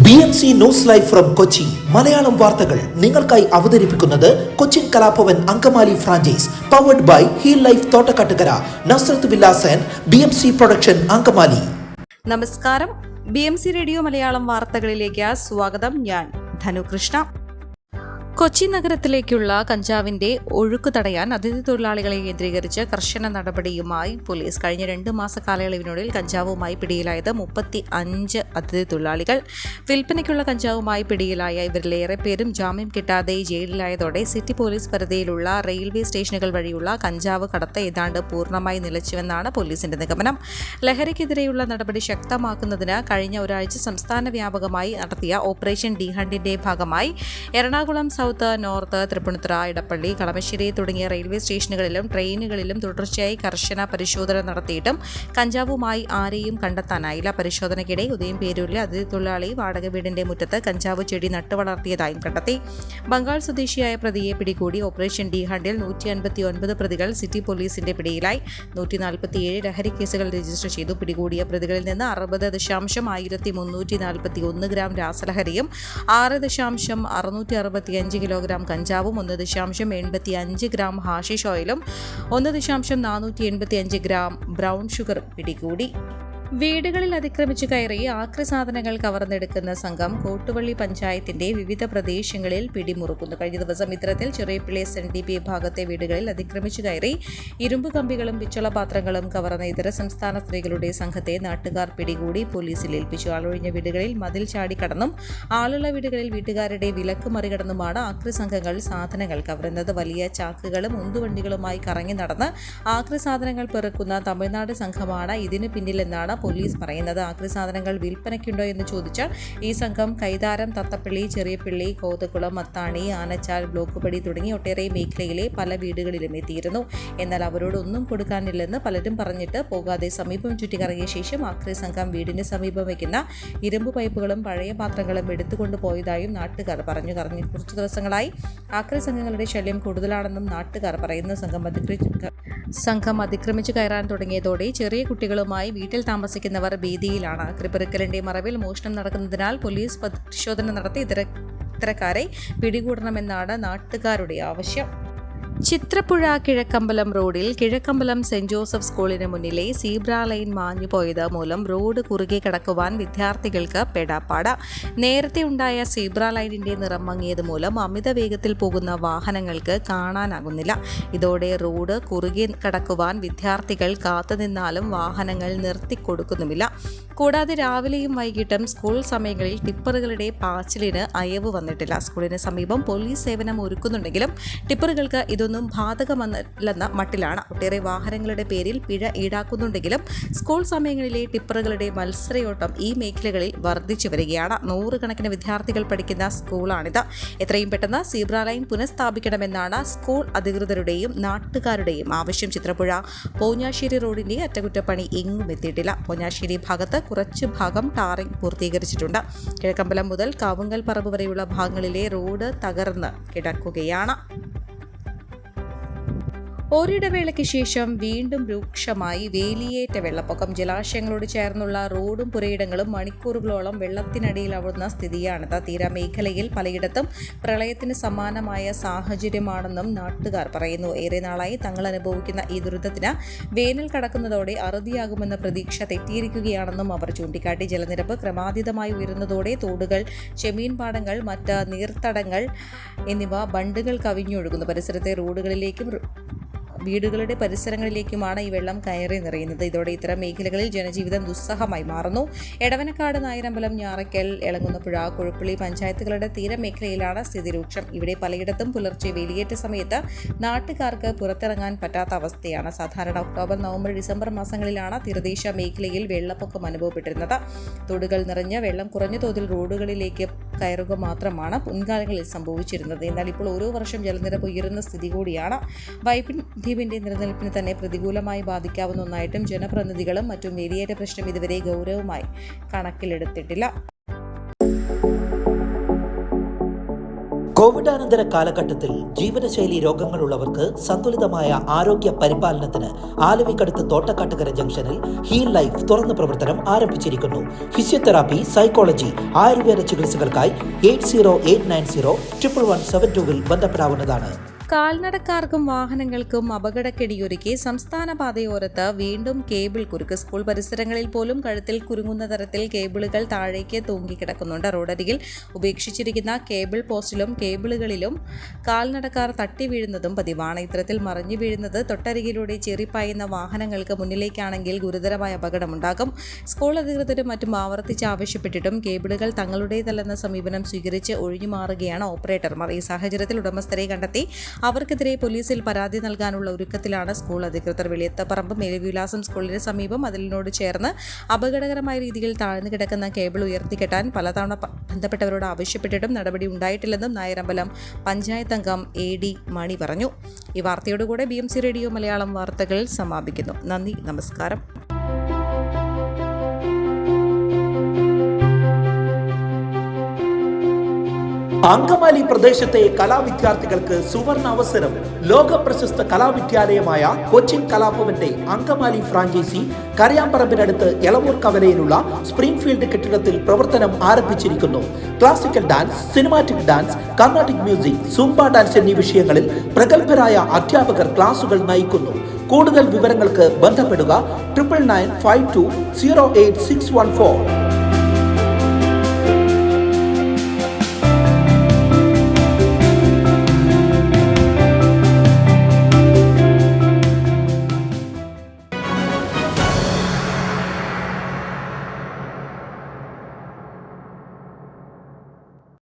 BMC news live from Kochi Malayalam വാർത്തകൾ നിങ്ങൾക്കായി അവതരിപ്പിക്കുന്നത് Cochin Kalabhavan Angamaly franchise powered by heal life Thottakkattukara Nazrath villas and BMC production Angamaly. നമസ്കാരം, BMC radio Malayalam വാർത്തകളിലേക്ക് സ്വാഗതം. ഞാൻ ധനുകൃഷ്ണ. കൊച്ചി നഗരത്തിലേക്കുള്ള കഞ്ചാവിന്റെ ഒഴുക്ക് തടയാൻ അതിഥി തൊഴിലാളികളെ കേന്ദ്രീകരിച്ച് കർശന നടപടിയുമായി പോലീസ്. കഴിഞ്ഞ 2 മാസ കാലയളവിനുള്ളിൽ കഞ്ചാവുമായി പിടിയിലായത് 35 അതിഥി തൊഴിലാളികൾ. വിൽപ്പനയ്ക്കുള്ള കഞ്ചാവുമായി പിടിയിലായ ഇവരിലേറെ പേരും ജാമ്യം കിട്ടാതെ ജയിലിലായതോടെ സിറ്റി പോലീസ് പരിധിയിലുള്ള റെയിൽവേ സ്റ്റേഷനുകൾ വഴിയുള്ള കഞ്ചാവ് കടത്ത് ഏതാണ്ട് പൂർണ്ണമായി നിലച്ചുവെന്നാണ് പോലീസിന്റെ നിഗമനം. ലഹരിക്കെതിരെയുള്ള നടപടി ശക്തമാക്കുന്നതിന് കഴിഞ്ഞ ഒരാഴ്ച സംസ്ഥാന വ്യാപകമായി നടത്തിയ ഓപ്പറേഷൻ ഡി ഹണ്ടിന്റെ ഭാഗമായി എറണാകുളം സൗത്ത്, നോർത്ത്, തൃപ്പൂണിത്തുറ, ഇടപ്പള്ളി, കളമശ്ശേരി തുടങ്ങിയ റെയിൽവേ സ്റ്റേഷനുകളിലും ട്രെയിനുകളിലും തുടർച്ചയായി കർശന പരിശോധന നടത്തിയിട്ടും കഞ്ചാവുമായി ആരെയും കണ്ടെത്താനായില്ല. പരിശോധനയ്ക്കിടെ ഉദയംപേരൂരിലെ അതിഥി തൊഴിലാളി വാടക വീടിന്റെ മുറ്റത്ത് കഞ്ചാവ് ചെടി നട്ടുവളർത്തിയതായും കണ്ടെത്തി. ബംഗാൾ സ്വദേശിയായ പ്രതിയെ പിടികൂടി. ഓപ്പറേഷൻ ഡി ഹണ്ടിൽ 159 പ്രതികൾ സിറ്റി പോലീസിന്റെ പിടിയിലായി. 147 ലഹരി കേസുകൾ രജിസ്റ്റർ ചെയ്തു. പിടികൂടിയ പ്രതികളിൽ നിന്ന് 60.1341 ഗ്രാം രാസലഹരിയും 6.665 കിലോഗ്രാം കഞ്ചാവും 1.85 ഗ്രാം ഹാഷിഷ് ഓയിലും 1.485 ഗ്രാം ബ്രൗൺ ഷുഗറും പിടികൂടി. വീടുകളിൽ അതിക്രമിച്ചു കയറി ആക്രി സാധനങ്ങൾ കവർന്നെടുക്കുന്ന സംഘം കോട്ടുവള്ളി പഞ്ചായത്തിന്റെ വിവിധ പ്രദേശങ്ങളിൽ പിടിമുറുക്കുന്നു. കഴിഞ്ഞ ദിവസം ഇത്തരത്തിൽ ചെറിയപ്പിള്ളി SNDP വിഭാഗത്തെ വീടുകളിൽ അതിക്രമിച്ചു കയറി ഇരുമ്പ് കമ്പികളും പിച്ചള പാത്രങ്ങളും കവർന്ന ഇതര സംസ്ഥാന സ്ത്രീകളുടെ സംഘത്തെ നാട്ടുകാർ പിടികൂടി പോലീസിൽ ഏൽപ്പിച്ചു. ആളൊഴിഞ്ഞ വീടുകളിൽ മതിൽ ചാടിക്കടന്നും ആളുള്ള വീടുകളിൽ വീട്ടുകാരുടെ വിലക്ക് മറികടന്നുമാണ് ആക്രി സംഘങ്ങൾ സാധനങ്ങൾ കവരുന്നത്. വലിയ ചാക്കുകളും ഉന്തുവണ്ടികളുമായി കറങ്ങി നടന്ന് ആക്രി സാധനങ്ങൾ പെറുക്കുന്ന തമിഴ്നാട് സംഘമാണ് ഇതിനു പിന്നിലെന്നാണ് പോലീസ് പറയുന്നത്. ആക്രി സാധനങ്ങൾ വിൽപ്പനയ്ക്കുണ്ടോ എന്ന് ചോദിച്ച് ഈ സംഘം കൈതാരം, തത്തപ്പള്ളി, ചെറിയപ്പള്ളി, കോതക്കുളം, മത്താണി, ആനച്ചാൽ, ബ്ലോക്കുപടി തുടങ്ങി ഒട്ടേറെ മേഖലയിലെ പല വീടുകളിലും എത്തിയിരുന്നു. എന്നാൽ അവരോടൊന്നും കൊടുക്കാനില്ലെന്ന് പലരും പറഞ്ഞിട്ട് പോകാതെ സമീപം ചുറ്റിക്കറങ്ങിയ ശേഷം ആക്രി സംഘം വീടിന് സമീപം വയ്ക്കുന്ന ഇരുമ്പ് പൈപ്പുകളും പഴയ പാത്രങ്ങളും എടുത്തുകൊണ്ട് പോയതായും നാട്ടുകാർ പറഞ്ഞു. കുറച്ചു ദിവസങ്ങളായി ആക്രി സംഘങ്ങളുടെ ശല്യം കൂടുതലാണെന്നും നാട്ടുകാർ പറയുന്നു. സംഘം അതിക്രമിച്ചു കയറാൻ തുടങ്ങിയതോടെ ചെറിയ കുട്ടികളുമായി വീട്ടിൽ താമസിക്കുന്നവർ ഭീതിയിലാണ്. ആക്രിപ്പെറുക്കലിന്റെ മറവിൽ മോഷണം നടക്കുന്നതിനാൽ പോലീസ് പരിശോധന നടത്തി ഇത്തരക്കാരെ പിടികൂടണമെന്നാണ് നാട്ടുകാരുടെ ആവശ്യം. ചിത്രപ്പുഴ കിഴക്കമ്പലം റോഡിൽ കിഴക്കമ്പലം സെന്റ് ജോസഫ് സ്കൂളിന് മുന്നിലെ സീബ്ര ലൈൻ മാഞ്ഞുപോയത് മൂലം റോഡ് കുറുകെ കടക്കുവാൻ വിദ്യാർത്ഥികൾക്ക് പെടാപ്പാട്. നേരത്തെ ഉണ്ടായ സീബ്ര ലൈനിന്റെ നിറം മങ്ങിയത് മൂലം അമിത വേഗത്തിൽ പോകുന്ന വാഹനങ്ങൾക്ക് കാണാനാകുന്നില്ല. ഇതോടെ റോഡ് കുറുകെ കടക്കുവാൻ വിദ്യാർത്ഥികൾ കാത്തുനിന്നാലും വാഹനങ്ങൾ നിർത്തിക്കൊടുക്കുന്നുമില്ല. കൂടാതെ രാവിലെയും വൈകിട്ടും സ്കൂൾ സമയങ്ങളിൽ ടിപ്പറുകളുടെ പാച്ചിലിന് അയവ് വന്നിട്ടില്ല. സ്കൂളിന് സമീപം പോലീസ് സേവനം ഒരുക്കുന്നുണ്ടെങ്കിലും ടിപ്പറുകൾക്ക് ഇതൊന്നും ബാധകമല്ലെന്ന മട്ടിലാണ്. ഒട്ടേറെ വാഹനങ്ങളുടെ പേരിൽ പിഴ ഈടാക്കുന്നുണ്ടെങ്കിലും സ്കൂൾ സമയങ്ങളിലെ ടിപ്പറുകളുടെ മത്സരയോട്ടം ഈ മേഖലകളിൽ വർദ്ധിച്ചു വരികയാണ്. 100 കണക്കിന് വിദ്യാർത്ഥികൾ പഠിക്കുന്ന സ്കൂളാണിത്. എത്രയും പെട്ടെന്ന് സീബ്ര ലൈൻ പുനഃസ്ഥാപിക്കണമെന്നാണ് സ്കൂൾ അധികൃതരുടെയും നാട്ടുകാരുടെയും ആവശ്യം. ചിത്രപ്പുഴ പോഞ്ഞാശ്ശേരി റോഡിന്റെ അറ്റകുറ്റപ്പണി എങ്ങും എത്തിയിട്ടില്ല. പോഞ്ഞാശ്ശേരി ഭാഗത്ത് കുറച്ച് ഭാഗം ടാറിംഗ് പൂർത്തീകരിച്ചിട്ടുണ്ട്. കിഴക്കമ്പലം മുതൽ കാവുങ്കൽ പറമ്പ് വരെയുള്ള ഭാഗങ്ങളിലെ റോഡ് തകർന്ന് കിടക്കുകയാണ്. ഒരിടവേളയ്ക്ക് ശേഷം വീണ്ടും രൂക്ഷമായി വേലിയേറ്റ വെള്ളപ്പൊക്കം. ജലാശയങ്ങളോട് ചേർന്നുള്ള റോഡും പുരയിടങ്ങളും മണിക്കൂറുകളോളം വെള്ളത്തിനടിയിൽ അവിടുന്ന സ്ഥിതിയാണിത്. തീരമേഖലയിൽ പലയിടത്തും പ്രളയത്തിന് സമാനമായ സാഹചര്യമാണെന്നും നാട്ടുകാർ പറയുന്നു. ഏറെ നാളായി തങ്ങൾ അനുഭവിക്കുന്ന ഈ ദുരിതത്തിന് വേനൽ കടക്കുന്നതോടെ അറുതിയാകുമെന്ന പ്രതീക്ഷ തെറ്റിയിരിക്കുകയാണെന്നും അവർ ചൂണ്ടിക്കാട്ടി. ജലനിരപ്പ് ക്രമാതീതമായി ഉയരുന്നതോടെ തോടുകൾ, ചെമ്മീൻ പാടങ്ങൾ, മറ്റ് നീർത്തടങ്ങൾ എന്നിവ ബണ്ടുകൾ കവിഞ്ഞൊഴുകുന്നു. പരിസരത്തെ റോഡുകളിലേക്കും വീടുകളുടെ പരിസരങ്ങളിലേക്കുമാണ് ഈ വെള്ളം കയറി നിറയുന്നത്. ഇതോടെ ഇത്തരം മേഖലകളിൽ ജനജീവിതം ദുസ്സഹമായി മാറുന്നു. എടവനക്കാട്, നായരമ്പലം, ഞാറയ്ക്കൽ, എളങ്ങുന്നപ്പുഴ, കൊഴുപ്പള്ളി പഞ്ചായത്തുകളുടെ തീരമേഖലയിലാണ് സ്ഥിതി രൂക്ഷം. ഇവിടെ പലയിടത്തും പുലർച്ചെ വേലിയേറ്റ സമയത്ത് നാട്ടുകാർക്ക് പുറത്തിറങ്ങാൻ പറ്റാത്ത അവസ്ഥയാണ്. സാധാരണ ഒക്ടോബർ, നവംബർ, ഡിസംബർ മാസങ്ങളിലാണ് തീരദേശ മേഖലയിൽ വെള്ളപ്പൊക്കം അനുഭവപ്പെട്ടിരുന്നത്. തോടുകൾ നിറഞ്ഞ് വെള്ളം കുറഞ്ഞ തോതിൽ റോഡുകളിലേക്ക് കയറുക മാത്രമാണ് മുൻകാലങ്ങളിൽ സംഭവിച്ചിരുന്നത്. എന്നാൽ ഇപ്പോൾ ഓരോ വർഷം ജലനിരപ്പ് ഉയരുന്ന സ്ഥിതി കൂടിയാണ്. വൈപ്പിൻ ദ്വീപിന്റെ നിലനിൽപ്പിന് തന്നെ പ്രതികൂലമായി ബാധിക്കാവുന്ന ഒന്നായിട്ടും ജനപ്രതിനിധികളും മറ്റും വേലിയേറ്റ പ്രശ്നം ഇതുവരെ ഗൗരവമായി കണക്കിലെടുത്തിട്ടില്ല. കോവിഡാനന്തര കാലഘട്ടത്തിൽ ജീവിതശൈലി രോഗങ്ങളുള്ളവർക്ക് സന്തുലിതമായ ആരോഗ്യ പരിപാലനത്തിന് ആലുവയ്ക്കടുത്ത് തോട്ടക്കാട്ടുകര ജംഗ്ഷനിൽ ഹീൽ ലൈഫ് തുറന്ന പ്രവർത്തനം ആരംഭിച്ചിരിക്കുന്നു. ഫിസിയോതെറാപ്പി, സൈക്കോളജി, ആയുർവേദ ചികിത്സകൾക്കായി 8089011722 ബന്ധപ്പെടാവുന്നതാണ്. കാൽനടക്കാർക്കും വാഹനങ്ങൾക്കും അപകടക്കെടിയൊരുക്കി സംസ്ഥാന പാതയോരത്ത് വീണ്ടും കേബിൾ കുരുക്ക്. സ്കൂൾ പരിസരങ്ങളിൽ പോലും കഴുത്തിൽ കുരുങ്ങുന്ന തരത്തിൽ കേബിളുകൾ താഴേക്ക് തൂങ്ങിക്കിടക്കുന്നുണ്ട്. റോഡരികിൽ ഉപേക്ഷിച്ചിരിക്കുന്ന കേബിൾ പോസ്റ്റിലും കേബിളുകളിലും കാൽനടക്കാർ തട്ടി വീഴുന്നതും പതിവാണ്. ഇത്തരത്തിൽ മറിഞ്ഞു വീഴുന്നത് തൊട്ടരികിലൂടെ ചേറിപ്പായുന്ന വാഹനങ്ങൾക്ക് മുന്നിലേക്കാണെങ്കിൽ ഗുരുതരമായ അപകടമുണ്ടാകും. സ്കൂൾ അധികൃതരും മറ്റും ആവർത്തിച്ച് ആവശ്യപ്പെട്ടിട്ടും കേബിളുകൾ തങ്ങളുടേതല്ലെന്ന സമീപനം സ്വീകരിച്ച് ഒഴിഞ്ഞുമാറുകയാണ് ഓപ്പറേറ്റർമാർ. ഈ സാഹചര്യത്തിൽ ഉടമസ്ഥരെ കണ്ടെത്തി അവർക്കെതിരെ പോലീസിൽ പരാതി നൽകാനുള്ള ഒരുക്കത്തിലാണ് സ്കൂൾ അധികൃതർ. വെളിയത്തപ്പറമ്പ് മേൽവിലാസം സ്കൂളിന് സമീപം അതിലിനോട് ചേർന്ന് അപകടകരമായ രീതിയിൽ താഴ്ന്നു കിടക്കുന്ന കേബിൾ ഉയർത്തിക്കെട്ടാൻ പലതവണ ബന്ധപ്പെട്ടവരോട് ആവശ്യപ്പെട്ടിട്ടും നടപടി ഉണ്ടായിട്ടില്ലെന്നും നായരമ്പലം പഞ്ചായത്ത് അംഗം AD മണി പറഞ്ഞു. ഈ വാർത്തയോടുകൂടെ BMC റേഡിയോ മലയാളം വാർത്തകൾ സമാപിക്കുന്നു. നന്ദി, നമസ്കാരം. അങ്കമാലി പ്രദേശത്തെ കലാവിദ്യാർത്ഥികൾക്ക് സുവർണ അവസരം. ലോക പ്രശസ്ത കലാവിദ്യാലയമായ കൊച്ചിൻ കലാഭവന്റെ അങ്കമാലി ഫ്രാഞ്ചൈസി കരയാമ്പറമ്പിനടുത്ത് എളവൂർ കവലയിലുള്ള സ്പ്രിംഗ്ഫീൽഡ് കെട്ടിടത്തിൽ പ്രവർത്തനം ആരംഭിച്ചിരിക്കുന്നു. Classical dance, cinematic dance, Carnatic music, Zumba dance എന്നീ വിഷയങ്ങളിൽ പ്രഗത്ഭരായ അധ്യാപകർ ക്ലാസുകൾ നയിക്കുന്നു. കൂടുതൽ വിവരങ്ങൾക്ക് ബന്ധപ്പെടുക 9995208614.